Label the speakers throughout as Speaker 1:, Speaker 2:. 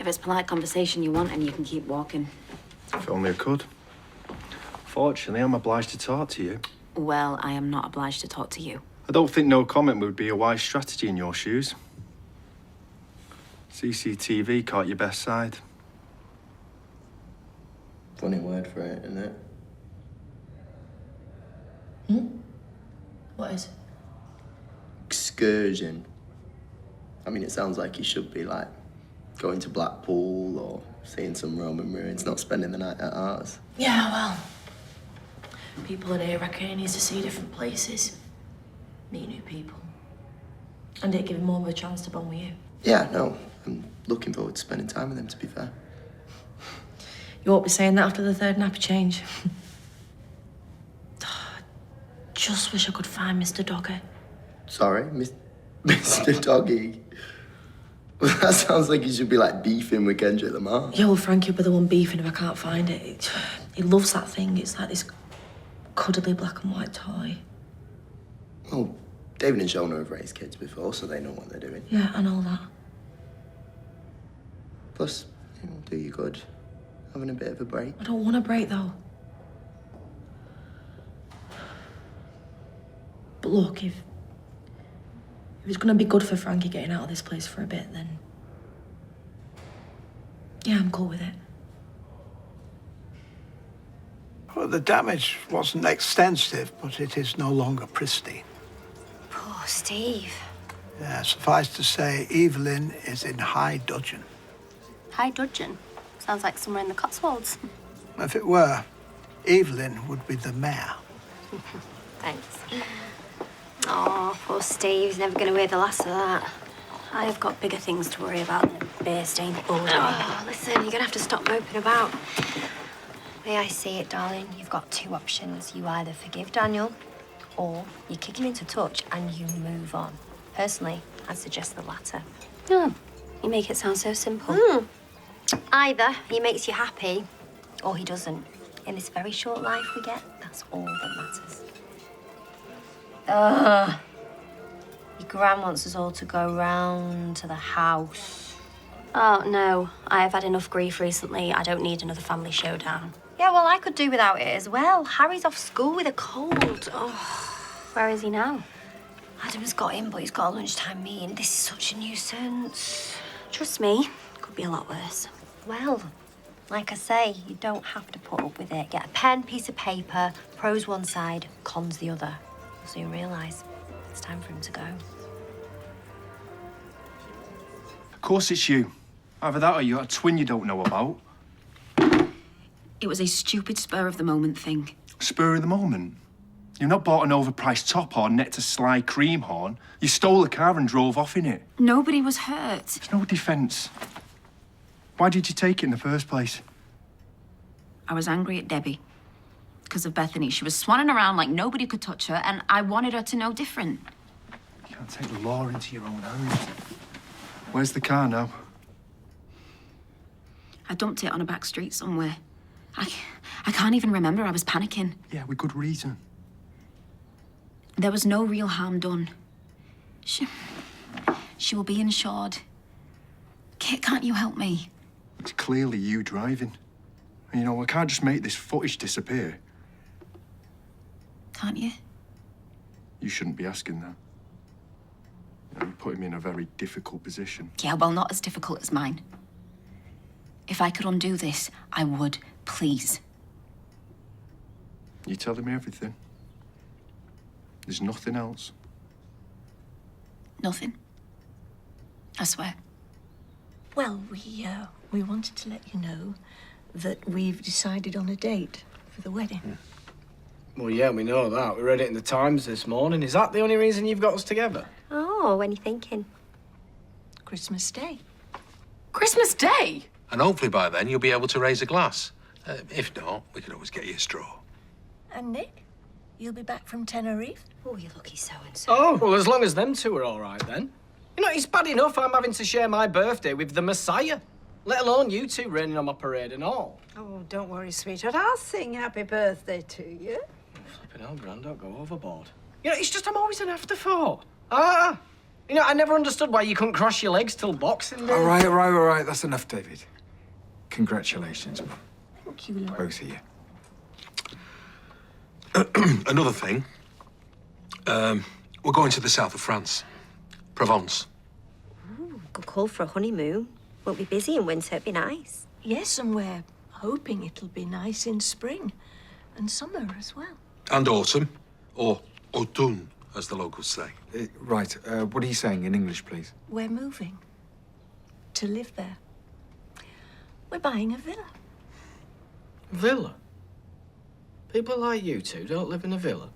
Speaker 1: If it's polite conversation you want, and you can keep walking.
Speaker 2: If only I could. Fortunately, I'm obliged to talk to you.
Speaker 1: Well, I am not obliged to talk to you.
Speaker 2: I don't think no comment would be a wise strategy in your shoes. CCTV caught your best side.
Speaker 3: Funny word for it, isn't it?
Speaker 4: What is?
Speaker 3: Excursion. I mean, it sounds like you should be, like, going to Blackpool or seeing some Roman ruins, not spending the night at ours.
Speaker 4: Yeah, well, people in here reckon he needs to see different places, meet new people, and it give him more of a chance to bond with you.
Speaker 3: Yeah, no, I'm looking forward to spending time with him, to be fair.
Speaker 4: You won't be saying that after the third nappy change. Just wish I could find Mr. Dogger.
Speaker 3: Sorry, Mr. Doggy. That sounds like you should be, like, beefing with Kendrick Lamar.
Speaker 4: Yeah, well, Frankie will be the one beefing if I can't find it. He loves that thing. It's like this cuddly black and white toy.
Speaker 3: Well, David and Shona have raised kids before, so they know what they're doing.
Speaker 4: Yeah, I know that.
Speaker 3: Plus, do you good having a bit of a break.
Speaker 4: I don't want a break, though. But look, if it's going to be good for Frankie getting out of this place for a bit, then yeah, I'm cool with it.
Speaker 5: Well, the damage wasn't extensive, but it is no longer pristine.
Speaker 6: Poor Steve.
Speaker 5: Yeah, suffice to say, Evelyn is in high dudgeon.
Speaker 6: High dudgeon. Sounds like somewhere in the Cotswolds.
Speaker 5: If it were, Evelyn would be the mayor.
Speaker 6: Thanks. Oh, poor Steve. He's never going to hear the last of that.
Speaker 1: I have got bigger things to worry about than a beer-stained bulldog.
Speaker 6: Oh, listen, you're going to have to stop moping about. The way I see it, darling, you've got two options. You either forgive Daniel, or you kick him into touch and you move on. Personally, I'd suggest the latter.
Speaker 1: Oh, you make it sound so simple.
Speaker 6: Either he makes you happy, or he doesn't. In this very short life we get, that's all that matters. Your gran wants us all to go round to the house.
Speaker 1: Oh, no. I have had enough grief recently. I don't need another family showdown.
Speaker 6: Yeah, well, I could do without it as well. Harry's off school with a cold.
Speaker 1: Oh, where is he now?
Speaker 6: Adam's got in, but he's got a lunchtime meeting. This is such a nuisance.
Speaker 1: Trust me, could be a lot worse.
Speaker 6: Well, like I say, you don't have to put up with it. Get a pen, piece of paper, pros one side, cons the other. So you realise it's time for him to go.
Speaker 2: Of course it's you. Either that or you got a twin you don't know about.
Speaker 1: It was a stupid spur-of-the-moment thing.
Speaker 2: Spur of the moment? You've not bought an overpriced top or necked a sly cream horn. You stole a car and drove off in it.
Speaker 1: Nobody was hurt.
Speaker 2: There's no defence. Why did you take it in the first place?
Speaker 1: I was angry at Debbie because of Bethany. She was swanning around like nobody could touch her, and I wanted her to know different.
Speaker 2: You can't take the law into your own hands. Where's the car now?
Speaker 1: I dumped it on a back street somewhere. I can't even remember. I was panicking.
Speaker 2: Yeah, with good reason.
Speaker 1: There was no real harm done. She will be insured. Kit, can't you help me?
Speaker 2: It's clearly you driving. You know, I can't just make this footage disappear.
Speaker 1: Can't you?
Speaker 2: You shouldn't be asking that. You know, you put him in a very difficult position.
Speaker 1: Yeah, well, not as difficult as mine. If I could undo this, I would. Please.
Speaker 2: You're telling me everything? There's nothing else?
Speaker 1: Nothing. I swear.
Speaker 7: Well, we wanted to let you know that we've decided on a date for the wedding.
Speaker 8: Well, yeah, we know that. We read it in the Times this morning. Is that the only reason you've got us together?
Speaker 6: Oh, when are you thinking?
Speaker 7: Christmas Day.
Speaker 1: Christmas Day?
Speaker 9: And hopefully by then you'll be able to raise a glass. If not, we could always get you a straw.
Speaker 7: And Nick, you'll be back from Tenerife?
Speaker 6: Oh, you lucky so-and-so.
Speaker 8: Oh, well, as long as them two are all right, then. You know, it's bad enough I'm having to share my birthday with the Messiah, let alone you two raining on my parade and all.
Speaker 10: Oh, don't worry, sweetheart. I'll sing happy birthday to you.
Speaker 8: Flipping hell, Gran, don't go overboard. You know, it's just I'm always an afterthought. Ah, You know, I never understood why you couldn't cross your legs till Boxing Day.
Speaker 11: All right. That's enough, David. Congratulations,
Speaker 7: Thank you, love.
Speaker 11: both of you.
Speaker 9: Another thing. We're going to the south of France. Provence.
Speaker 6: Ooh, good call for a honeymoon. Won't be busy in winter, it'd be nice.
Speaker 7: Yes, and we're hoping it'll be nice in spring and summer as well.
Speaker 9: And autumn. Or autumn, as the locals say.
Speaker 11: Right, what are you saying in English, please?
Speaker 7: We're moving to live there. We're buying a villa.
Speaker 8: Villa? People like you two don't live in a villa.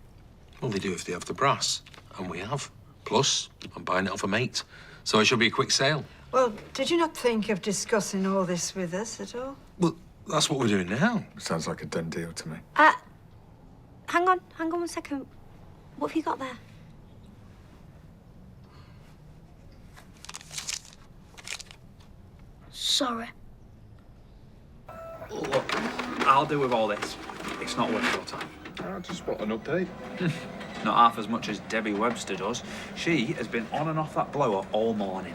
Speaker 9: Well, they do if they have the brass. And we have. Plus, I'm buying it off a mate. So it should be a quick sale.
Speaker 10: Well, did you not think of discussing all this with us at all?
Speaker 9: Well, that's what we're doing now.
Speaker 11: Sounds like a done deal to me.
Speaker 6: Hang on 1 second. What have you got there?
Speaker 12: Sorry.
Speaker 13: Look, I'll do with all this. It's not worth your time.
Speaker 2: I just want an update.
Speaker 13: Not half as much as Debbie Webster does. She has been on and off that blower all morning.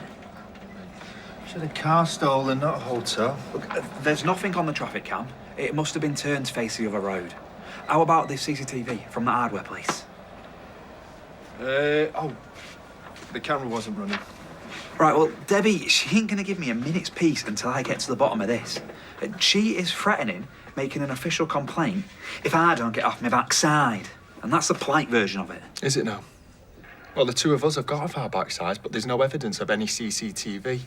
Speaker 2: She had a car stolen, not a hotel.
Speaker 13: Look, there's nothing on the traffic cam. It must have been turned to face the other road. How about this CCTV from the hardware place?
Speaker 2: Oh, the camera wasn't running.
Speaker 13: Right, well, Debbie, she ain't gonna give me a minute's peace until I get to the bottom of this. She is threatening making an official complaint if I don't get off my backside. And that's the polite version of it.
Speaker 2: Is it now? Well, the two of us have got off our backsides, but there's no evidence of any CCTV.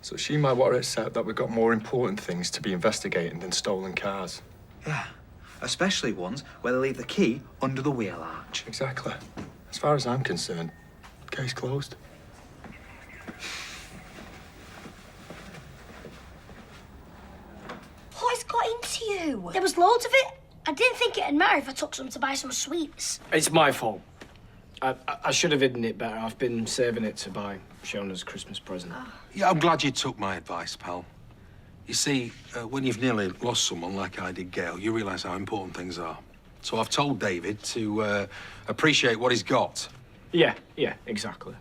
Speaker 2: So she might want to accept that we've got more important things to be investigating than stolen cars.
Speaker 13: Yeah, especially ones where they leave the key under the wheel arch.
Speaker 2: Exactly. As far as I'm concerned, case closed.
Speaker 12: What's got into you? There was loads of it. I didn't think it'd matter if I took some to buy some sweets.
Speaker 8: It's my fault. I should have hidden it better. I've been saving it to buy Shona's Christmas present.
Speaker 9: Yeah, I'm glad you took my advice, pal. You see, when you've nearly lost someone like I did Gail, you realise how important things are. So I've told David to appreciate what he's got.
Speaker 8: Yeah, exactly.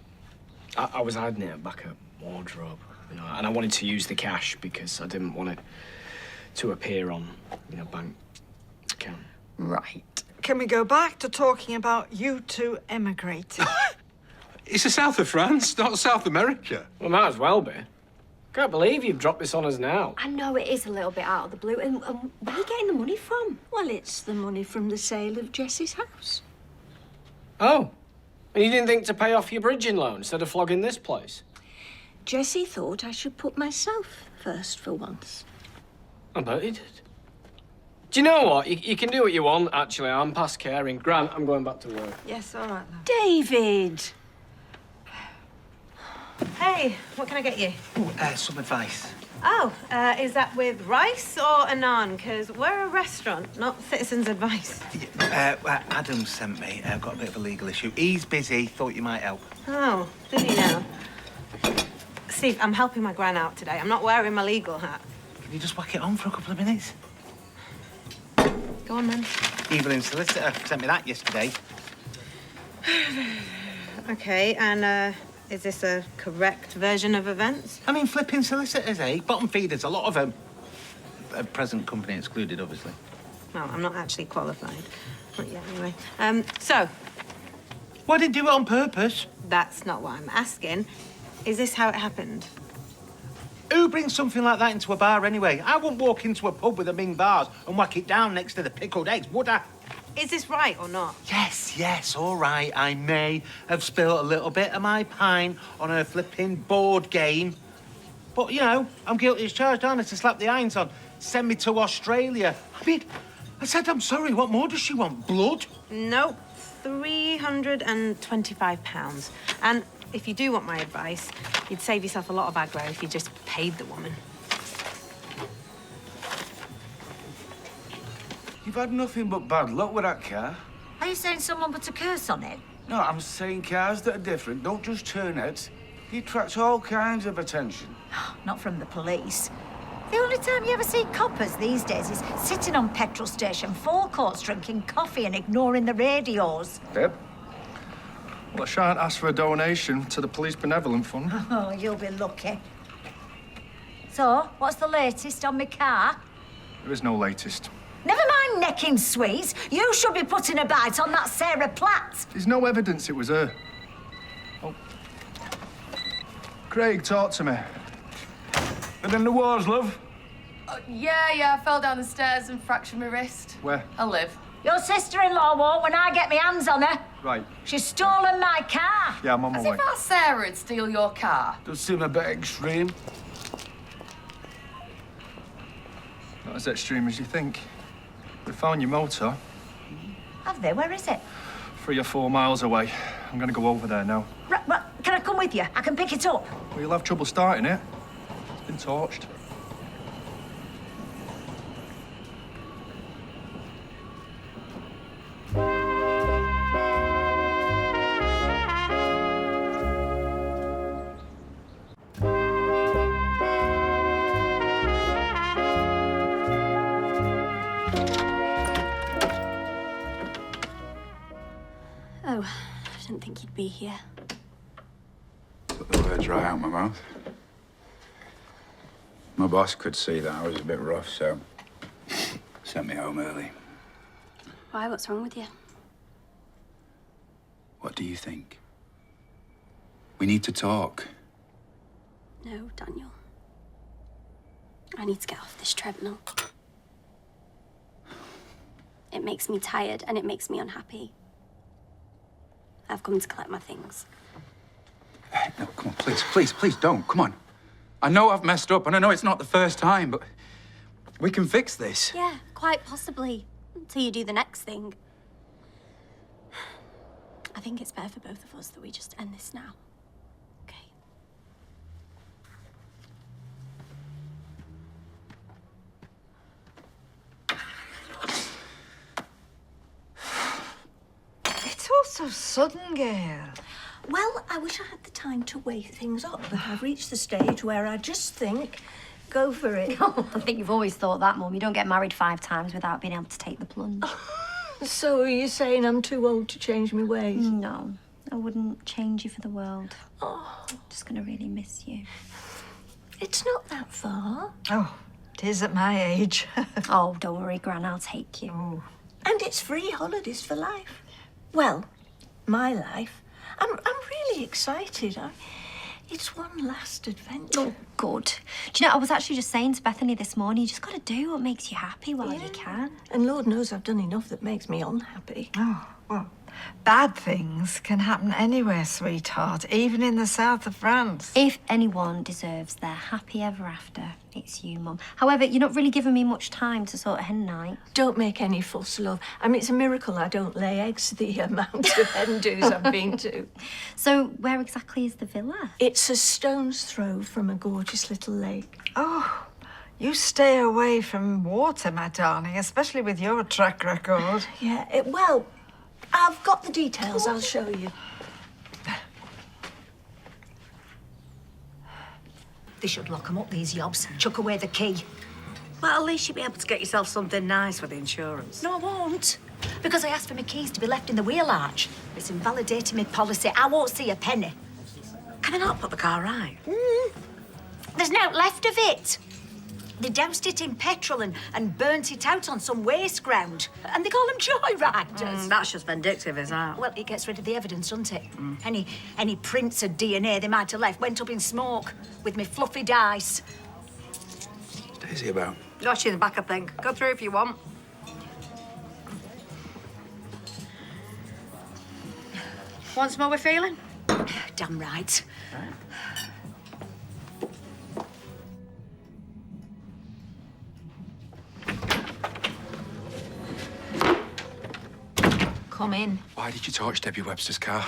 Speaker 8: I was hiding it back at wardrobe, you know, and I wanted to use the cash because I didn't want it to appear on, bank account.
Speaker 10: Right. Can we go back to talking about you two emigrating?
Speaker 9: It's the south of France, not South America.
Speaker 8: Well, might as well be. Can't believe you've dropped this on us now.
Speaker 6: I know it is a little bit out of the blue. And where are you getting the money from?
Speaker 7: Well, it's the money from the sale of Jessie's house.
Speaker 8: Oh. And you didn't think to pay off your bridging loan instead of flogging this place?
Speaker 7: Jessie thought I should put myself first for once.
Speaker 8: I bet he did. Do you know what? You can do what you want, actually. I'm past caring. Grant, I'm going back to work.
Speaker 10: Yes, all right, love.
Speaker 7: David!
Speaker 10: Hey, what can I get you?
Speaker 13: Some advice.
Speaker 10: Oh, is that with rice or a naan? Because we're a restaurant, not Citizens Advice.
Speaker 14: Adam sent me. I've got a bit of a legal issue. He's busy. Thought you might help.
Speaker 10: Oh, did he now? Steve, I'm helping my gran out today. I'm not wearing my legal hat.
Speaker 14: Can you just whack it on for a couple of minutes?
Speaker 10: Go on, then.
Speaker 14: Evelyn Solicitor sent me that yesterday.
Speaker 10: Okay, and, is this a correct version of events?
Speaker 14: I mean, flipping solicitors, eh? Bottom feeders, a lot of them. Present company excluded, obviously.
Speaker 10: Well, I'm not actually qualified. Not yet, anyway. So...
Speaker 14: Why didn't you do it on purpose?
Speaker 10: That's not what I'm asking. Is this how it happened?
Speaker 14: Who brings something like that into a bar anyway? I wouldn't walk into a pub with a Ming vase and whack it down next to the pickled eggs, would I?
Speaker 10: Is this right or not?
Speaker 14: Yes, all right. I may have spilled a little bit of my pine on a flipping board game. But, I'm guilty as charged, aren't I, to slap the irons on? Send me to Australia. I mean, I said I'm sorry. What more does she want? Blood?
Speaker 10: Nope. £325. And if you do want my advice, you'd save yourself a lot of aggro if you just paid the woman.
Speaker 15: You've had nothing but bad luck with that car.
Speaker 12: Are you saying someone put a curse on it?
Speaker 15: No, I'm saying cars that are different don't just turn heads. They attract all kinds of attention.
Speaker 12: Not from the police. The only time you ever see coppers these days is sitting on petrol station forecourts drinking coffee and ignoring the radios.
Speaker 15: Deb?
Speaker 2: Well, I shan't ask for a donation to the Police Benevolent Fund.
Speaker 12: Oh, you'll be lucky. So, what's the latest on my car?
Speaker 2: There is no latest.
Speaker 12: Never mind necking sweets. You should be putting a bite on that Sarah Platt.
Speaker 2: There's no evidence it was her. Oh. Craig, talk to me.
Speaker 15: And then the wars, love.
Speaker 16: Yeah, I fell down the stairs and fractured my wrist.
Speaker 2: Where?
Speaker 16: I live.
Speaker 12: Your sister-in-law won't when I get my hands on her.
Speaker 2: Right.
Speaker 12: She's stolen my car.
Speaker 2: Yeah, I'm on my
Speaker 16: As
Speaker 2: way.
Speaker 16: if our Sarah would steal your car.
Speaker 15: Does seem a bit extreme.
Speaker 2: Not as extreme as you think. We found your motor
Speaker 12: Have they? Where is it?
Speaker 2: 3 or 4 miles away. I'm gonna go over there now.
Speaker 12: Right, can I come with you? I can pick it up.
Speaker 2: Well, you'll have trouble starting it. It's been torched.
Speaker 6: Oh, I didn't think you'd be here.
Speaker 11: Let the words right out my mouth. My boss could see that I was a bit rough, so sent me home early.
Speaker 6: Why? What's wrong with you?
Speaker 11: What do you think? We need to talk.
Speaker 6: No, Daniel. I need to get off this treadmill. It makes me tired and it makes me unhappy. I've come to collect my things.
Speaker 11: No, come on, please don't. Come on. I know I've messed up, and I know it's not the first time, but we can fix this.
Speaker 6: Yeah, quite possibly. Until you do the next thing. I think it's better for both of us that we just end this now. Okay?
Speaker 12: It's all so sudden, girl.
Speaker 7: Well, I wish I had the time to weigh things up, but I've reached the stage where I just think, go for it.
Speaker 6: I think you've always thought that, Mum. You don't get married 5 times without being able to take the plunge.
Speaker 7: So are you saying I'm too old to change my ways?
Speaker 6: No, I wouldn't change you for the world. Oh. I'm just gonna really miss you.
Speaker 7: It's not that far.
Speaker 12: Oh, it is at my age.
Speaker 6: Oh, don't worry, Gran, I'll take you.
Speaker 7: Oh. And it's free holidays for life. Well, my life. I'm really excited. It's one last adventure.
Speaker 6: Oh, good. Do you know, I was actually just saying to Bethany this morning, you just got to do what makes you happy while you can.
Speaker 7: And Lord knows I've done enough that makes me unhappy.
Speaker 12: Oh, well, bad things can happen anywhere, sweetheart, even in the south of France.
Speaker 6: If anyone deserves their happy ever after, it's you, Mum. However, you're not really giving me much time to sort of hen night.
Speaker 7: Don't make any fuss, love. I mean, it's a miracle I don't lay eggs, the amount of hen do's I've been to.
Speaker 6: So, where exactly is the villa?
Speaker 7: It's a stone's throw from a gorgeous little lake.
Speaker 12: Oh, you stay away from water, my darling, especially with your track record.
Speaker 7: Yeah, well, I've got the details. I'll show you.
Speaker 12: They should lock 'em up, these yobs. Chuck away the key.
Speaker 17: Well, at least you'll be able to get yourself something nice for the insurance.
Speaker 12: No, I won't. Because I asked for my keys to be left in the wheel arch. It's invalidating my policy. I won't see a penny.
Speaker 17: Can I not put the car right?
Speaker 12: There's no left of it. They doused it in petrol and burnt it out on some waste ground. And they call them joyriders.
Speaker 17: That's just vindictive, is that?
Speaker 12: Well, it gets rid of the evidence, doesn't it? Any prints of DNA they might have left went up in smoke with me fluffy dice.
Speaker 11: What's Daisy about?
Speaker 17: Oh, she's back, I think. Go through if you want. Want some more we're feeling?
Speaker 12: Damn right.
Speaker 1: Come in.
Speaker 11: Why did you torch Debbie Webster's car?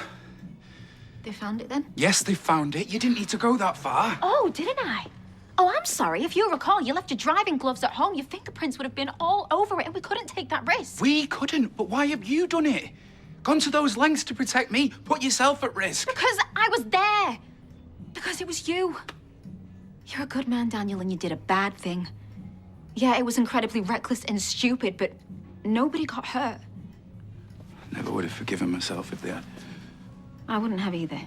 Speaker 1: They found it then?
Speaker 11: Yes, they found it. You didn't need to go that far.
Speaker 1: Oh, didn't I? Oh, I'm sorry. If you recall, you left your driving gloves at home. Your fingerprints would have been all over it, and we couldn't take that risk.
Speaker 11: We couldn't, but why have you done it? Gone to those lengths to protect me, put yourself at risk.
Speaker 1: Because I was there. Because it was you. You're a good man, Daniel, and you did a bad thing. Yeah, it was incredibly reckless and stupid, but nobody got hurt.
Speaker 11: Never would have forgiven myself if they had.
Speaker 1: I wouldn't have either.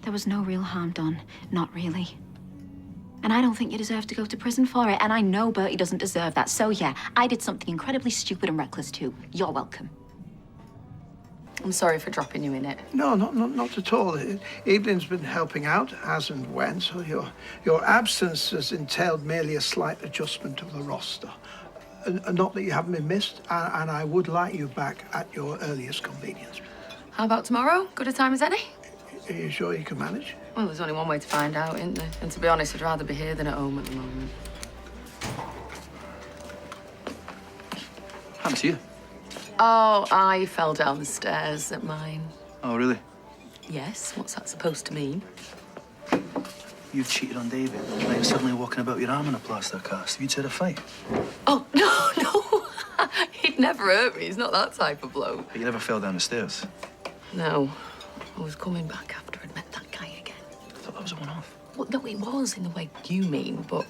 Speaker 1: There was no real harm done. Not really. And I don't think you deserve to go to prison for it. And I know Bertie doesn't deserve that. So yeah, I did something incredibly stupid and reckless too. You're welcome.
Speaker 16: I'm sorry for dropping you in it.
Speaker 5: No, not at all. Evelyn's been helping out as and when, so your absence has entailed merely a slight adjustment of the roster. Not that you haven't been missed, and I would like you back at your earliest convenience.
Speaker 16: How about tomorrow? Good a time as any?
Speaker 5: Are you sure you can manage?
Speaker 16: Well, there's only one way to find out, isn't there? And to be honest, I'd rather be here than at home at the moment.
Speaker 18: Happened to you?
Speaker 16: Oh, I fell down the stairs at mine.
Speaker 18: Oh, really?
Speaker 16: Yes, what's that supposed to mean?
Speaker 18: You've cheated on David. Now you're suddenly walking about with your arm in a plaster cast. Have you two had a fight?
Speaker 16: Oh, no. He'd never hurt me. He's not that type of bloke.
Speaker 18: But you never fell down the stairs.
Speaker 16: No. I was coming back after I'd met that guy again.
Speaker 18: I thought that was a one-off.
Speaker 16: Well, no, it was in the way you mean, but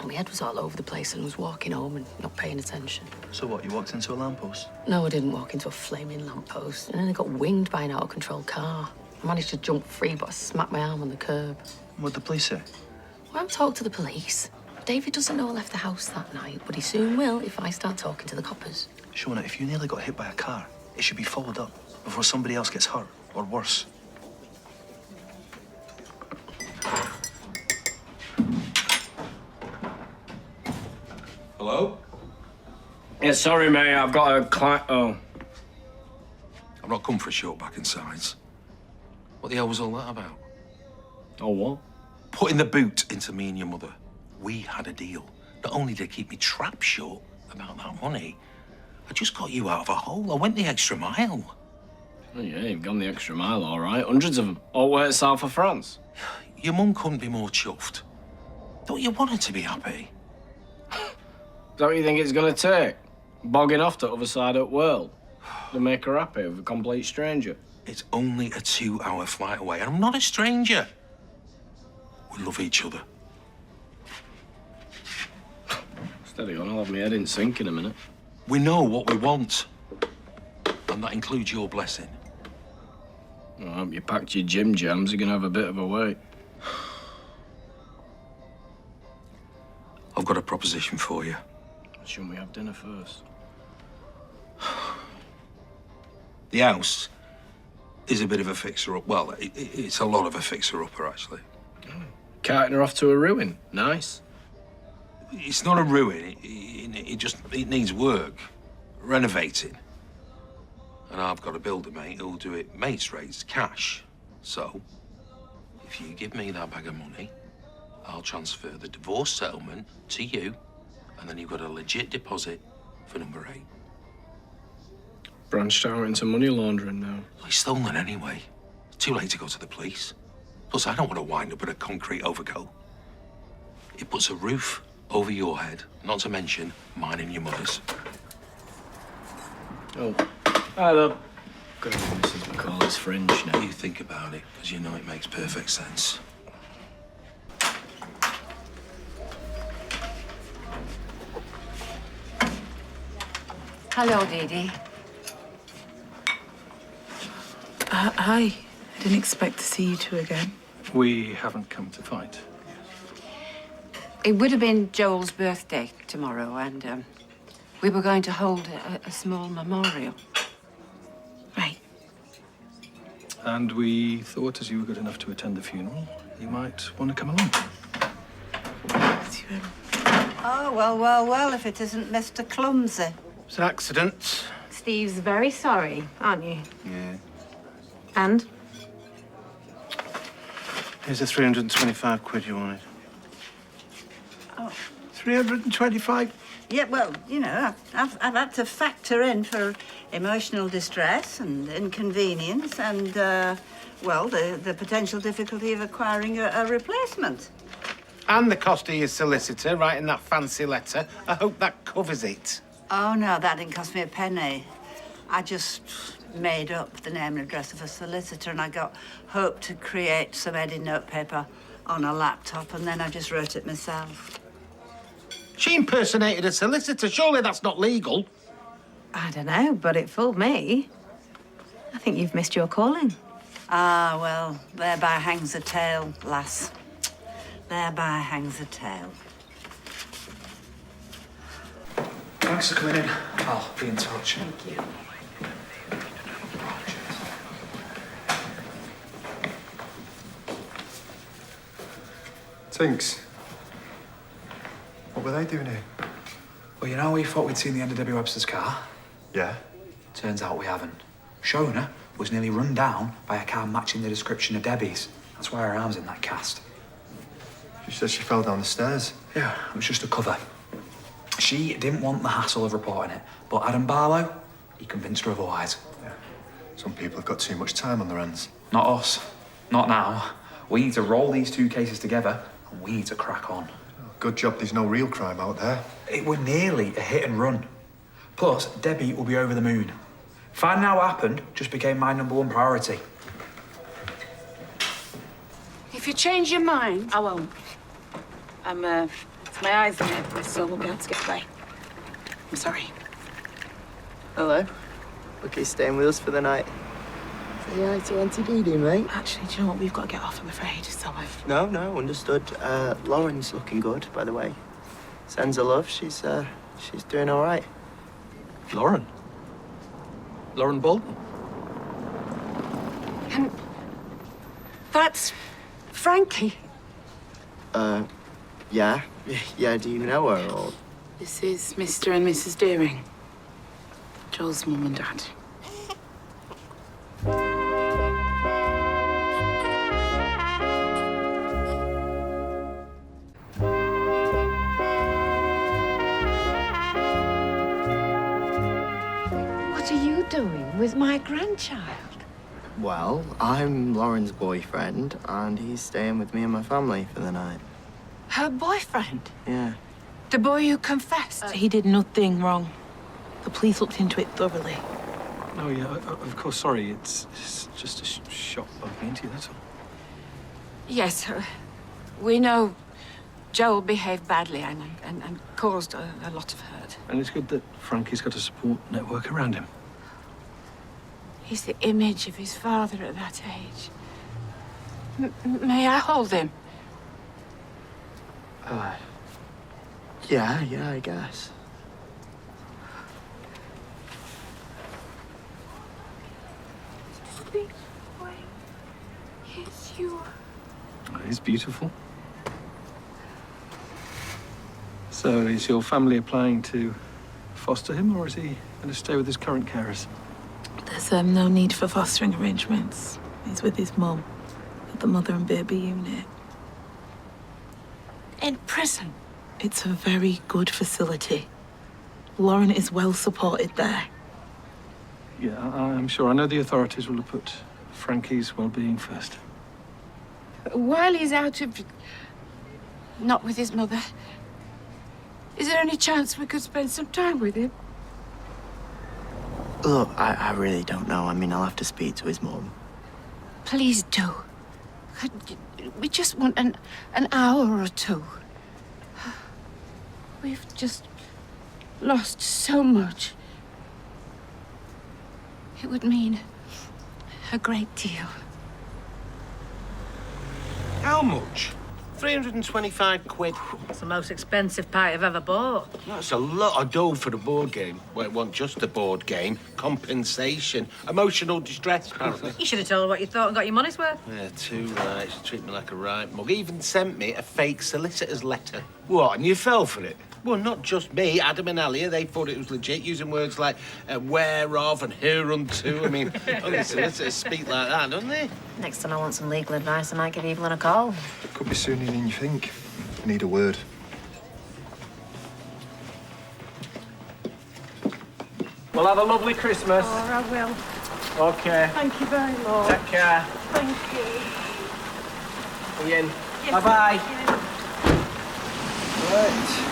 Speaker 16: my head was all over the place and I was walking home and not paying attention.
Speaker 18: So what, you walked into a lamppost?
Speaker 16: No, I didn't walk into a flaming lamppost. And then I got winged by an out-of-control car. I managed to jump free, but I smacked my arm on the curb.
Speaker 18: What'd the police say?
Speaker 16: I won't talk to the police. David doesn't know I left the house that night, but he soon will if I start talking to the coppers.
Speaker 18: Shona, if you nearly got hit by a car, it should be followed up before somebody else gets hurt, or worse.
Speaker 9: Hello?
Speaker 8: Yeah, sorry, mate, I've got a client. Oh.
Speaker 9: I've not come for a short back and sides. What the hell was all that about?
Speaker 8: Oh, what?
Speaker 9: Putting the boot into me and your mother. We had a deal. Not only did it keep me trapped short about that money, I just got you out of a hole. I went the extra mile.
Speaker 8: Oh, yeah, you've gone the extra mile, all right. Hundreds of them. All the way to south of France.
Speaker 9: Your mum couldn't be more chuffed. Don't you want her to be happy?
Speaker 8: Is that what you think it's gonna take? Bogging off to the other side of the world to make her happy with a complete stranger?
Speaker 9: It's only a 2-hour flight away, and I'm not a stranger. We love each other.
Speaker 8: Steady on, I'll have my head in sync in a minute.
Speaker 9: We know what we want, and that includes your blessing.
Speaker 8: I hope you packed your gym jams. You're gonna have a bit of a wait.
Speaker 9: I've got a proposition for you.
Speaker 8: Shouldn't we have dinner first?
Speaker 9: The house is a bit of a fixer-up. Well, it's a lot of a fixer-upper, actually.
Speaker 8: Carting her off to a ruin. Nice.
Speaker 9: It's not a ruin. It needs work, renovating. And I've got a builder mate who'll do it mates rates, cash. So, if you give me that bag of money, I'll transfer the divorce settlement to you, and then you've got a legit deposit for number 8.
Speaker 8: Branched out into money laundering now.
Speaker 9: Well, he's stolen anyway. It's too late to go to the police. Plus, I don't want to wind up in a concrete overcoat. It puts a roof over your head, not to mention mine and your mother's.
Speaker 8: Oh, hi there. Good old Mrs. McCauley's fringe now.
Speaker 9: You think about it, because you know it makes perfect sense.
Speaker 12: Hello, Dee Dee.
Speaker 19: Hi. I didn't expect to see you two again.
Speaker 18: We haven't come to fight.
Speaker 12: It would have been Joel's birthday tomorrow, and we were going to hold a small memorial.
Speaker 19: Right.
Speaker 18: And we thought, as you were good enough to attend the funeral, you might want to come along.
Speaker 7: Oh, well, if it isn't Mr. Clumsy.
Speaker 14: It's an accident.
Speaker 10: Steve's very sorry, aren't you?
Speaker 14: Yeah.
Speaker 10: And?
Speaker 14: Here's the 325 quid you wanted.
Speaker 5: Oh, 325?
Speaker 7: Yeah, well, you know, I've had to factor in for emotional distress and inconvenience and, well, the potential difficulty of acquiring a replacement.
Speaker 14: And the cost of your solicitor writing that fancy letter. I hope that covers it.
Speaker 7: Oh, no, that didn't cost me a penny. I just made up the name and address of a solicitor and I got Hope to create some edit notepaper on a laptop and then I just wrote it myself.
Speaker 14: She impersonated a solicitor. Surely that's not legal.
Speaker 10: I don't know, but it fooled me. I think you've missed your calling.
Speaker 7: Ah, well, thereby hangs the tale, lass. Thereby hangs the tale.
Speaker 13: Thanks for coming in. I'll be in touch.
Speaker 10: Thank you.
Speaker 2: Tinks. What were they doing here?
Speaker 13: Well, you know, we thought we'd seen the end of Debbie Webster's car.
Speaker 2: Yeah?
Speaker 13: Turns out we haven't. Shona was nearly run down by a car matching the description of Debbie's. That's why her arm's in that cast.
Speaker 2: She said she fell down the stairs.
Speaker 13: Yeah, it was just a cover. She didn't want the hassle of reporting it, but Adam Barlow, he convinced her otherwise.
Speaker 2: Yeah. Some people have got too much time on their hands.
Speaker 13: Not us. Not now. We need to roll these two cases together, and we need to crack on.
Speaker 2: Good job there's no real crime out there.
Speaker 13: It were nearly a hit and run. Plus, Debbie will be over the moon. Finding out what happened just became my #1 priority.
Speaker 19: If you change your mind, I won't. It's my eyes on it, so I won't be able to get away. I'm sorry.
Speaker 3: Hello. Look, he's staying with us for the night. Say hi to Auntie Dee, mate.
Speaker 19: Actually, do you know what? We've got to get off, I'm afraid. So
Speaker 3: No, understood. Lauren's looking good, by the way. Sends her love. She's doing all right.
Speaker 18: Lauren? Lauren Bolton?
Speaker 19: And that's Frankie.
Speaker 3: Yeah. Yeah, do you know her, or...?
Speaker 19: This is Mr. and Mrs. Deering. Joel's mum and dad.
Speaker 20: What are you doing with my grandchild?
Speaker 3: Well, I'm Lauren's boyfriend, and he's staying with me and my family for the night.
Speaker 19: Her boyfriend?
Speaker 3: Yeah.
Speaker 19: The boy who confessed? He did nothing wrong. The police looked into it thoroughly.
Speaker 18: No, yeah, of course, sorry. It's just a shock bumping into you, that's all.
Speaker 19: Yes, we know Joel behaved badly and caused a lot of hurt.
Speaker 18: And it's good that Frankie's got a support network around him.
Speaker 19: He's the image of his father at that age. May I hold him?
Speaker 3: Yeah, I guess.
Speaker 19: Yes, you are.
Speaker 18: He's beautiful. So, is your family applying to foster him, or is he going to stay with his current carers?
Speaker 19: There's no need for fostering arrangements. He's with his mum at the mother and baby unit. In prison? It's a very good facility. Lauren is well supported there.
Speaker 18: Yeah, I'm sure. I know the authorities will have put Frankie's well-being first.
Speaker 19: While he's out of... not with his mother, is there any chance we could spend some time with him?
Speaker 3: Look, I really don't know. I mean, I'll have to speak to his mum.
Speaker 19: Please do. We just want an hour or two. We've just lost so much. It would mean a great deal.
Speaker 14: How much? 325 quid.
Speaker 17: It's the most expensive pie I've ever bought.
Speaker 14: That's a lot of dough for a board game. Well, it wasn't just a board game. Compensation. Emotional distress, apparently.
Speaker 17: You should have told her what you thought and got your money's worth.
Speaker 14: Yeah, too right. She treated me like a right mug. Even sent me a fake solicitor's letter. What, and you fell for it? Well, not just me. Adam and Alia, they thought it was legit, using words like whereof and hereunto. I mean, only solicitors speak like that, don't they?
Speaker 4: Next time I want some legal advice, I might give Evelyn a call.
Speaker 2: It could be sooner than you think. I need a word.
Speaker 8: We'll have a lovely Christmas.
Speaker 19: Oh, I will.
Speaker 8: Okay.
Speaker 19: Thank you very much.
Speaker 8: Take care.
Speaker 19: Thank you.
Speaker 8: Ian.
Speaker 19: Yes,
Speaker 8: Bye-bye.
Speaker 19: thank you.
Speaker 2: Right.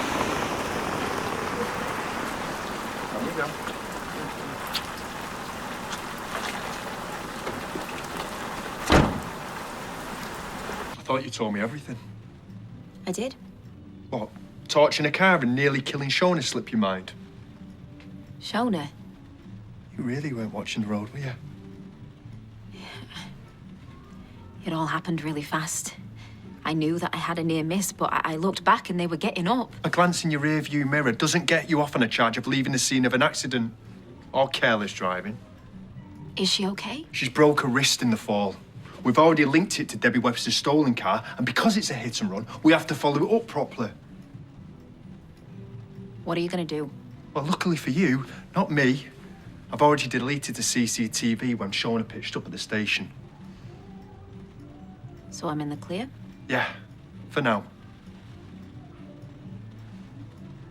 Speaker 2: There we go. I thought you told me everything.
Speaker 4: I did.
Speaker 2: What? Torching a car and nearly killing Shona slipped your mind?
Speaker 1: Shona?
Speaker 2: You really weren't watching the road, were you?
Speaker 1: It all happened really fast. I knew that I had a near miss, but I looked back and they were getting up.
Speaker 2: A glance in your rear-view mirror doesn't get you off on a charge of leaving the scene of an accident or careless driving.
Speaker 1: Is she okay?
Speaker 2: She's broke her wrist in the fall. We've already linked it to Debbie Webster's stolen car, and because it's a hit and run, we have to follow it up properly.
Speaker 1: What are you gonna do?
Speaker 2: Well, luckily for you, not me. I've already deleted the CCTV when Shauna pitched up at the station.
Speaker 1: So I'm in the clear?
Speaker 2: Yeah, for now.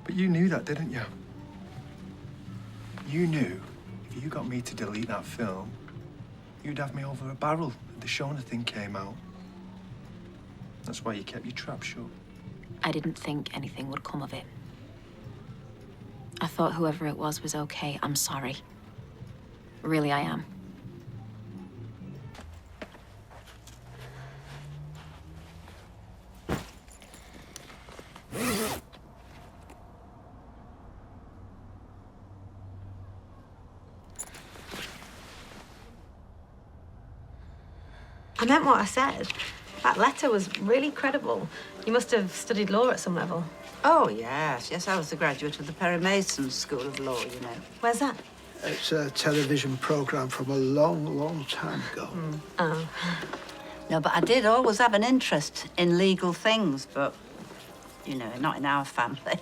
Speaker 2: But you knew that, didn't you? You knew if you got me to delete that film, you'd have me over a barrel if the Shauna thing came out. That's why you kept your trap shut.
Speaker 1: I didn't think anything would come of it. I thought whoever it was okay. I'm sorry. Really, I am.
Speaker 10: I meant what I said. That letter was really credible. You must have studied law at some level.
Speaker 7: Oh, yes. Yes, I was a graduate of the Perry Mason School of Law, you know.
Speaker 10: Where's that?
Speaker 5: It's a television programme from a long, long time ago.
Speaker 10: Oh.
Speaker 7: No, but I did always have an interest in legal things, but, you know, not in our family.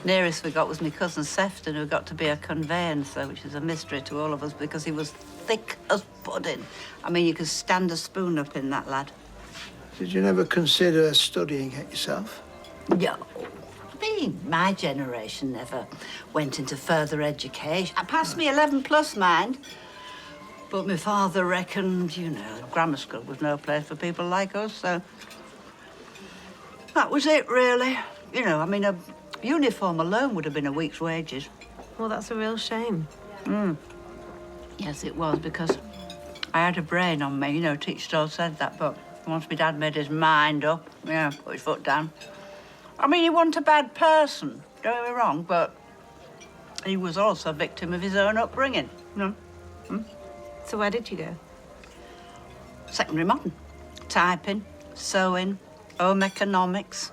Speaker 7: Nearest we got was my cousin Sefton, who got to be a conveyancer, which is a mystery to all of us because he was thick as pudding. I mean, you could stand a spoon up in that lad.
Speaker 5: Did you never consider studying it yourself?
Speaker 7: No. I mean, my generation never went into further education. I passed me 11 plus, mind. But my father reckoned, you know, grammar school was no place for people like us, so that was it, really. You know, I mean, a uniform alone would have been a week's wages.
Speaker 10: Well, that's a real shame.
Speaker 7: Yes, it was, because I had a brain on me. You know, teacher all said that, but once my dad made his mind up, yeah, put his foot down. I mean, he wasn't a bad person, don't get me wrong, but he was also a victim of his own upbringing, you know.
Speaker 10: So where did you go?
Speaker 7: Secondary modern. Typing, sewing, home economics.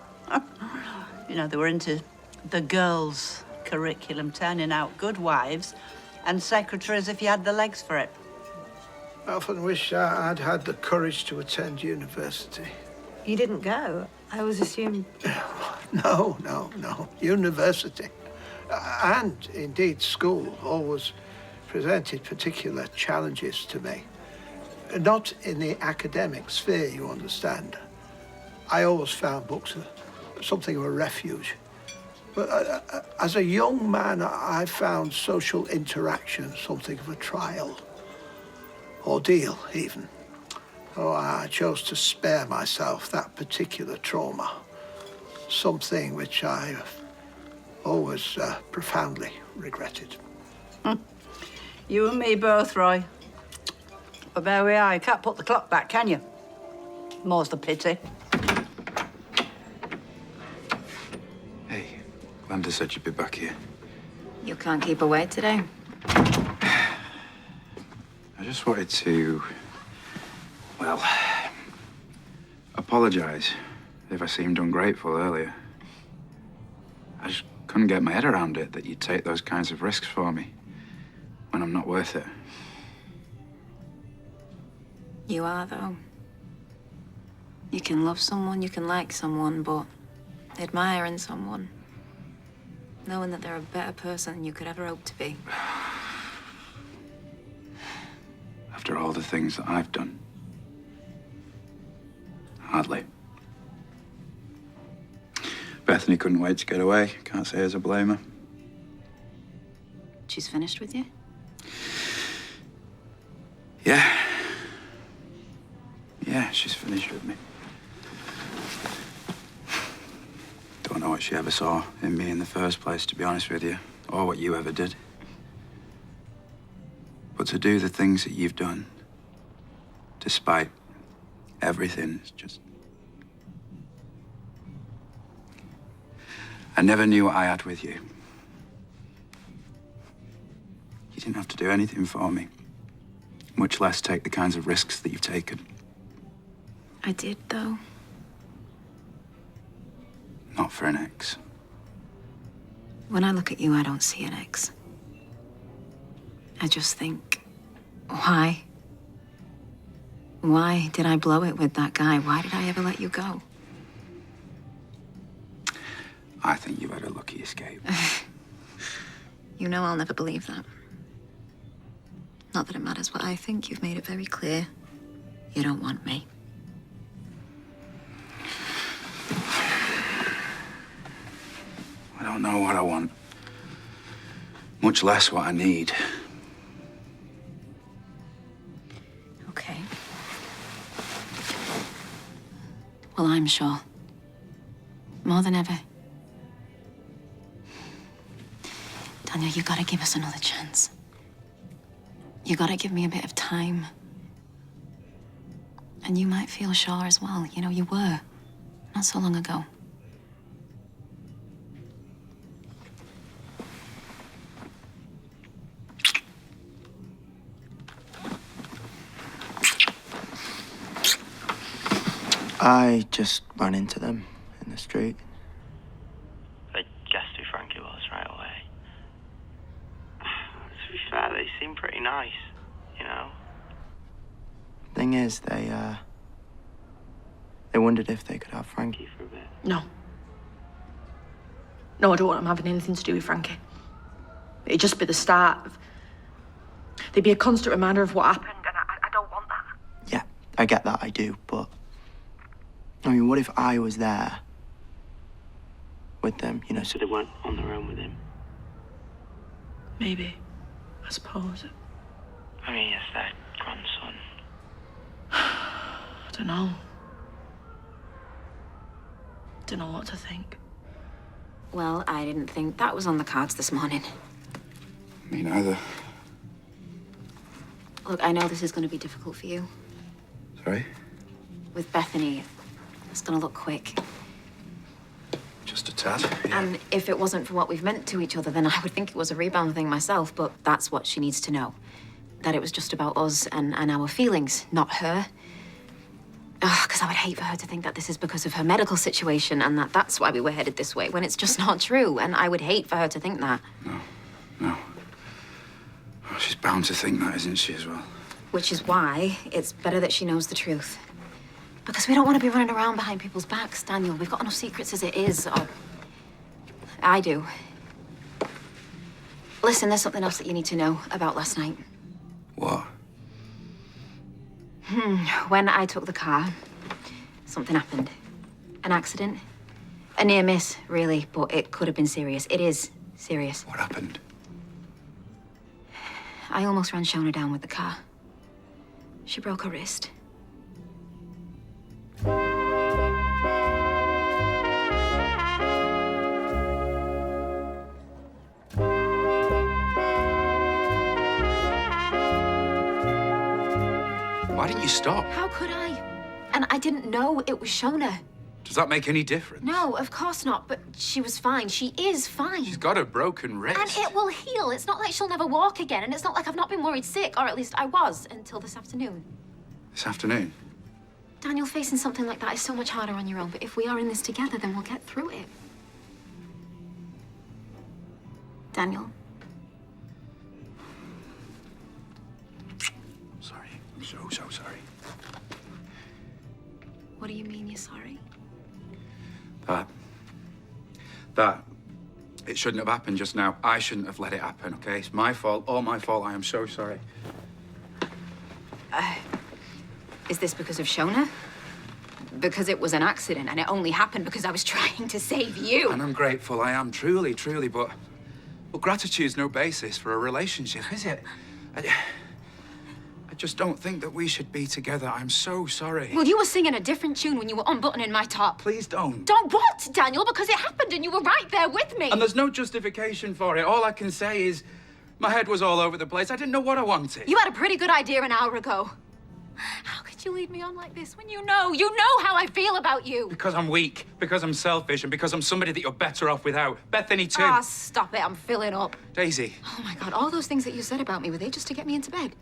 Speaker 7: You know, they were into the girls' curriculum, turning out good wives and secretaries if you had the legs for it.
Speaker 5: I often wish I'd had the courage to attend university.
Speaker 10: You didn't go? I always assumed...
Speaker 5: No. University. And, indeed, school always presented particular challenges to me. Not in the academic sphere, you understand. I always found books something of a refuge. But as a young man, I found social interaction something of a trial. Ordeal, even. Oh, I chose to spare myself that particular trauma. Something which I've always profoundly regretted.
Speaker 7: You and me both, Roy. But there we are. You can't put the clock back, can you? More's the pity.
Speaker 11: Hey, Glenda said you'd be back here.
Speaker 1: You can't keep away today.
Speaker 11: I just wanted to, well, apologise if I seemed ungrateful earlier. I just couldn't get my head around it that you'd take those kinds of risks for me when I'm not worth it.
Speaker 1: You are, though. You can love someone, you can like someone, but admiring someone, knowing that they're a better person than you could ever hope to be.
Speaker 11: After all the things that I've done. Hardly. Bethany couldn't wait to get away. Can't say as I blame her.
Speaker 1: She's finished with you?
Speaker 11: Yeah. Yeah, she's finished with me. Don't know what she ever saw in me in the first place, to be honest with you, or what you ever did. But to do the things that you've done, despite everything, it's just... I never knew what I had with you. You didn't have to do anything for me, much less take the kinds of risks that you've taken.
Speaker 1: I did, though.
Speaker 11: Not for an ex.
Speaker 1: When I look at you, I don't see an ex. I just think, why? Why did I blow it with that guy? Why did I ever let you go?
Speaker 11: I think you had a lucky escape.
Speaker 1: You know I'll never believe that. Not that it matters what I think. You've made it very clear. You don't want me.
Speaker 11: I don't know what I want. Much less what I need.
Speaker 1: Okay. Well, I'm sure. More than ever. Daniel, you gotta give us another chance. You gotta give me a bit of time. And you might feel sure as well. You know, you were. Not so long ago.
Speaker 3: I just ran into them in the street.
Speaker 21: They guessed who Frankie was right away. To be fair, they seem pretty nice, you know?
Speaker 3: Thing is, they wondered if they could have Frankie for a bit.
Speaker 4: No. No, I don't want him having anything to do with Frankie. It'd just be the start of... There'd be a constant reminder of what happened, and I don't want that.
Speaker 3: Yeah, I get that, I do, but... I mean, what if I was there with them, you know, so they weren't on their own with him?
Speaker 4: Maybe. I suppose.
Speaker 21: I mean, it's their grandson.
Speaker 4: I don't know. Don't know what to think.
Speaker 1: Well, I didn't think that was on the cards this morning.
Speaker 11: Me neither.
Speaker 1: Look, I know this is going to be difficult for you.
Speaker 11: Sorry?
Speaker 1: With Bethany, it's going to look quick.
Speaker 11: Just a tad. Yeah.
Speaker 1: And if it wasn't for what we've meant to each other, then I would think it was a rebound thing myself, but that's what she needs to know. That it was just about us and our feelings, not her. Because I would hate for her to think that this is because of her medical situation and that that's why we were headed this way, when it's just not true. And I would hate for her to think that.
Speaker 11: No. Oh, she's bound to think that, isn't she, as well?
Speaker 1: Which is why it's better that she knows the truth. Because we don't want to be running around behind people's backs, Daniel. We've got enough secrets as it is. Or... I do. Listen, there's something else that you need to know about last night.
Speaker 11: What?
Speaker 1: When I took the car, something happened. An accident. A near miss, really, but it could have been serious. It is serious.
Speaker 11: What happened?
Speaker 1: I almost ran Shona down with the car. She broke her wrist.
Speaker 11: Why didn't you stop?
Speaker 1: How could I? And I didn't know it was Shona.
Speaker 11: Does that make any difference?
Speaker 1: No, of course not, but she was fine. She is fine.
Speaker 11: She's got a broken wrist.
Speaker 1: And it will heal. It's not like she'll never walk again, and it's not like I've not been worried sick, or at least I was until this afternoon.
Speaker 11: This afternoon?
Speaker 1: Daniel, facing something like that is so much harder on your own, but if we are in this together, then we'll get through it. Daniel.
Speaker 11: Sorry. I'm so sorry.
Speaker 1: What do you mean you're sorry?
Speaker 11: That. It shouldn't have happened just now. I shouldn't have let it happen, okay? It's my fault, all my fault. I am so sorry.
Speaker 1: Is this because of Shona? Because it was an accident and it only happened because I was trying to save you.
Speaker 11: And I'm grateful, I am, truly, but... Well, gratitude's no basis for a relationship, is it? I just don't think that we should be together. I'm so sorry.
Speaker 1: Well, you were singing a different tune when you were unbuttoning my top.
Speaker 11: Please don't.
Speaker 1: Don't what, Daniel? Because it happened and you were right there with me.
Speaker 11: And there's no justification for it. All I can say is my head was all over the place. I didn't know what I wanted.
Speaker 1: You had a pretty good idea an hour ago. How could you lead me on like this when you know how I feel about you?
Speaker 11: Because I'm weak, because I'm selfish, and because I'm somebody that you're better off without. Bethany, too.
Speaker 1: Ah, stop it. I'm filling up.
Speaker 11: Daisy.
Speaker 1: Oh, my God. All those things that you said about me, were they just to get me into bed?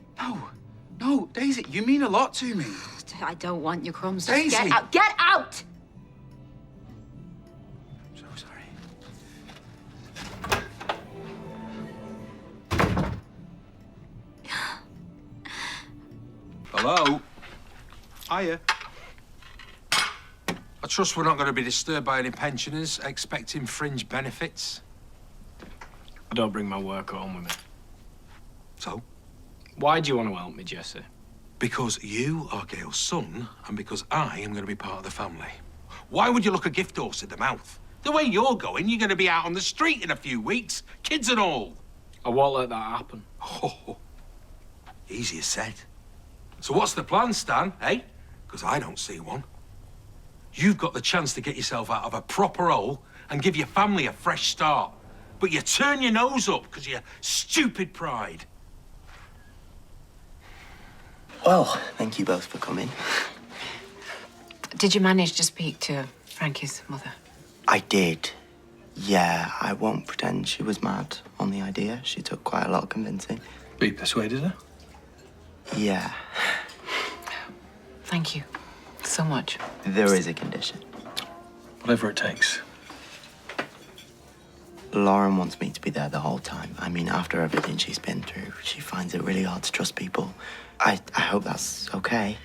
Speaker 11: No, Daisy, you mean a lot to me.
Speaker 1: I don't want your crumbs. Just
Speaker 9: Daisy!
Speaker 1: get out. Get out!
Speaker 9: So sorry. Hello? Hiya. I trust we're not going to be disturbed by any pensioners expecting fringe benefits.
Speaker 8: I don't bring my work home with me.
Speaker 9: So?
Speaker 8: Why do you want to help me, Jesse?
Speaker 9: Because you are Gail's son, and because I am going to be part of the family. Why would you look a gift horse in the mouth? The way you're going, you're going to be out on the street in a few weeks, kids and all.
Speaker 8: I won't let that happen.
Speaker 9: Oh, easier said. So what's the plan, Stan, eh? Because I don't see one. You've got the chance to get yourself out of a proper hole and give your family a fresh start. But you turn your nose up because of your stupid pride.
Speaker 3: Well, thank you both for coming.
Speaker 19: Did you manage to speak to Frankie's mother?
Speaker 3: I did. Yeah, I won't pretend she was mad on the idea. She took quite a lot of convincing.
Speaker 18: But you persuaded her?
Speaker 3: Yeah.
Speaker 19: Thank you so much.
Speaker 3: There is a condition.
Speaker 18: Whatever it takes.
Speaker 3: Lauren wants me to be there the whole time. I mean, after everything she's been through, she finds it really hard to trust people. I hope that's okay.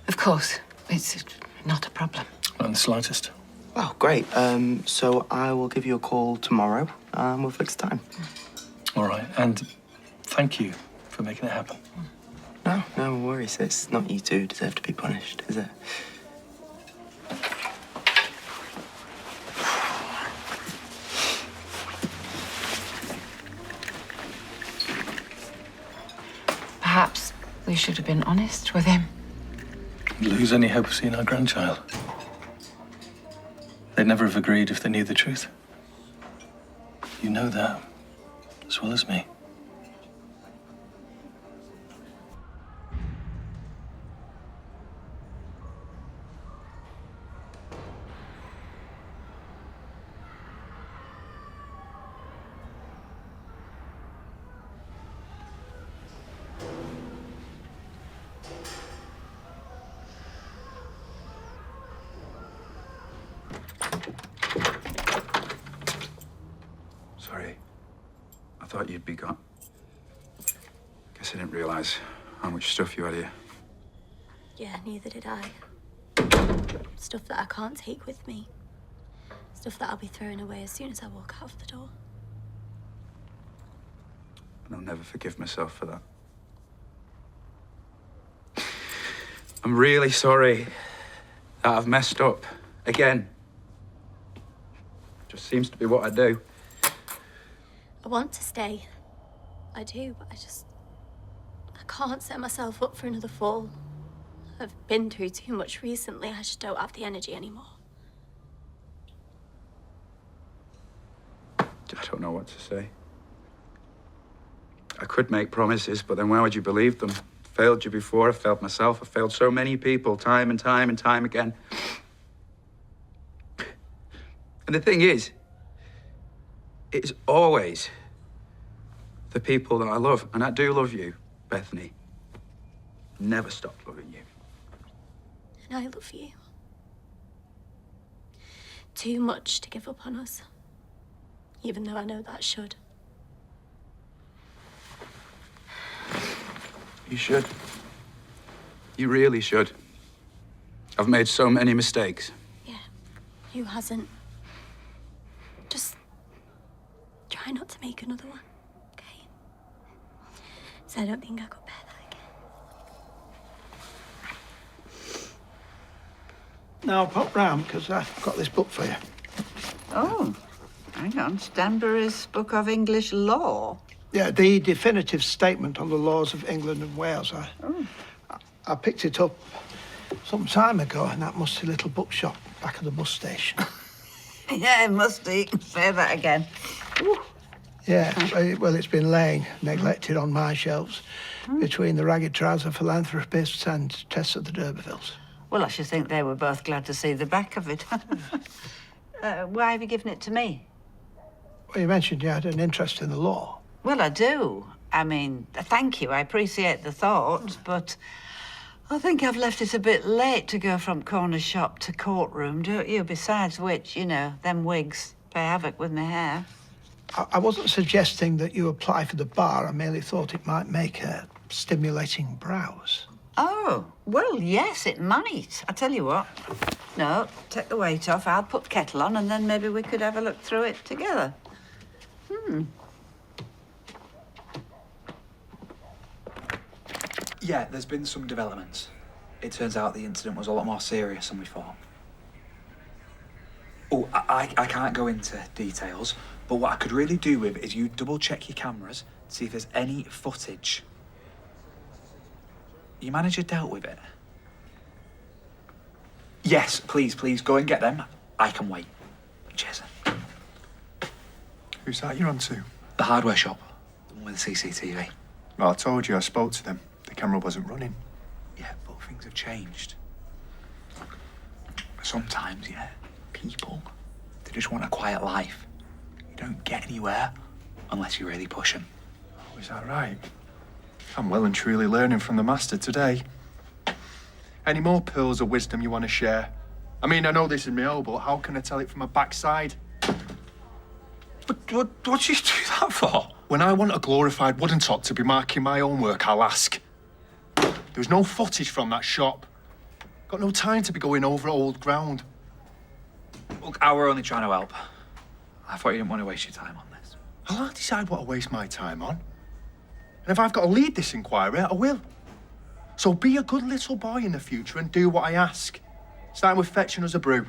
Speaker 19: Of course. It's not a problem.
Speaker 18: Not in the slightest.
Speaker 3: Oh, great. So I will give you a call tomorrow, and we'll fix time.
Speaker 18: All right. And thank you for making it happen.
Speaker 3: No worries. It's not you two who deserve to be punished, is it?
Speaker 19: Perhaps we should have been honest with him.
Speaker 18: Lose any hope of seeing our grandchild. They'd never have agreed if they knew the truth. You know that as well as me.
Speaker 11: Sorry. I thought you'd be gone. Guess I didn't realize how much stuff you had here.
Speaker 4: Yeah, neither did I. Stuff that I can't take with me. Stuff that I'll be throwing away as soon as I walk out of the door.
Speaker 11: And I'll never forgive myself for that. I'm really sorry that I've messed up again. Just seems to be what I do.
Speaker 4: I want to stay. I do, but I can't set myself up for another fall. I've been through too much recently. I just don't have the energy anymore.
Speaker 11: I don't know what to say. I could make promises, but then why would you believe them? I failed you before, I failed myself, I failed so many people, time and time and time again. And the thing is, it's always the people that I love. And I do love you, Bethany. Never stopped loving you.
Speaker 4: And I love you. Too much to give up on us. Even though I know that should.
Speaker 11: You should. You really should. I've made so many mistakes.
Speaker 4: Yeah, who hasn't? Just try not to make another one, okay? So I don't think I could bear that again.
Speaker 5: Now, pop round, because I've got this book for you.
Speaker 7: Oh, hang on. Stanbury's Book of English Law.
Speaker 5: Yeah, the definitive statement on the laws of England and Wales. I picked it up some time ago in that musty little bookshop back at the bus station.
Speaker 7: Yeah, it must be. Say that again.
Speaker 5: Yeah, well, it's been laying neglected on my shelves between the ragged trouser philanthropists and Tess of the D'Urbervilles.
Speaker 7: Well, I should think they were both glad to see the back of it. Why have you given it to me?
Speaker 5: Well, you mentioned you had an interest in the law.
Speaker 7: Well, I do. I mean, thank you. I appreciate the thought, but I think I've left it a bit late to go from corner shop to courtroom, don't you? Besides which, you know, them wigs play havoc with my hair.
Speaker 5: I wasn't suggesting that you apply for the bar. I merely thought it might make a stimulating browse.
Speaker 7: Oh, well, yes, it might. I tell you what. No, take the weight off. I'll put the kettle on and then maybe we could have a look through it together.
Speaker 13: Yeah, there's been some developments. It turns out the incident was a lot more serious than we thought. Oh, I can't go into details, but what I could really do with is you double-check your cameras, see if there's any footage. Your manager dealt with it? Yes, please, go and get them. I can wait. Cheers.
Speaker 2: Who's that you're on to?
Speaker 13: The hardware shop, the one with the CCTV.
Speaker 2: Well, I told you, I spoke to them. The camera wasn't running.
Speaker 13: Yeah, but things have changed. Sometimes, yeah, people, they just want a quiet life. You don't get anywhere unless you really push them.
Speaker 2: Oh, is that right? I'm well and truly learning from the master today. Any more pearls of wisdom you want to share? I mean, I know this is my own, but how can I tell it from my backside?
Speaker 9: But what do you do that for?
Speaker 2: When I want a glorified wooden top to be marking my own work, I'll ask. There's no footage from that shop. Got no time to be going over old ground.
Speaker 13: Look, I were only trying to help. I thought you didn't want to waste your time on this.
Speaker 2: I'll decide what I waste my time on. And if I've got to lead this inquiry, I will. So be a good little boy in the future and do what I ask. Starting with fetching us a brew.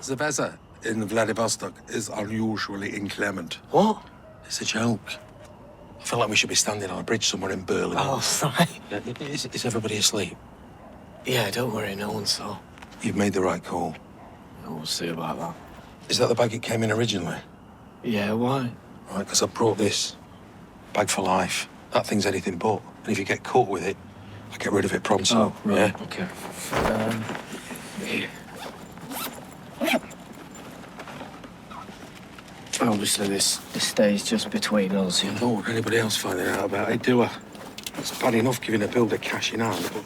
Speaker 9: The weather in Vladivostok is unusually inclement.
Speaker 14: What?
Speaker 9: It's a joke. I feel like we should be standing on a bridge somewhere in Berlin.
Speaker 14: Oh, sorry.
Speaker 9: Is everybody asleep?
Speaker 14: Yeah, don't worry, no one saw.
Speaker 9: You've made the right call.
Speaker 14: We'll see about that.
Speaker 9: Is that the bag it came in originally?
Speaker 14: Yeah, why?
Speaker 9: Right, because I brought this. Bag for life. That thing's anything but. And if you get caught with it, I get rid of it pronto.
Speaker 14: Oh, right,
Speaker 9: yeah?
Speaker 14: okay. Here. Obviously, this stays just between us, you know.
Speaker 9: Don't want anybody else finding out about it, do I? It's bad enough giving a builder cash in hand, but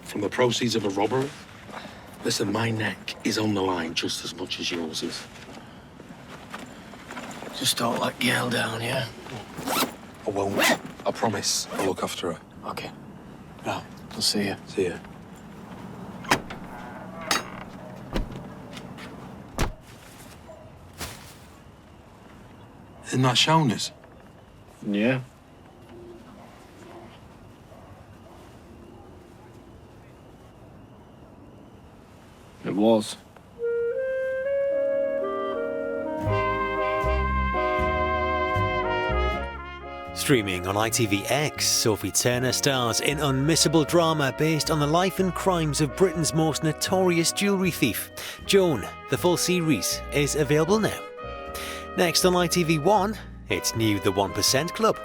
Speaker 9: from the proceeds of a robbery? Listen, my neck is on the line just as much as yours is.
Speaker 14: Just don't let Gail down, yeah?
Speaker 9: I won't. I promise. I'll look after her.
Speaker 14: Okay. Right, I'll see you.
Speaker 9: See you. Isn't that shown us?
Speaker 14: Yeah. It was.
Speaker 15: Streaming on ITVX, Sophie Turner stars in unmissable drama based on the life and crimes of Britain's most notorious jewellery thief. Joan, the full series, is available now. Next on ITV1, it's new The 1% Club.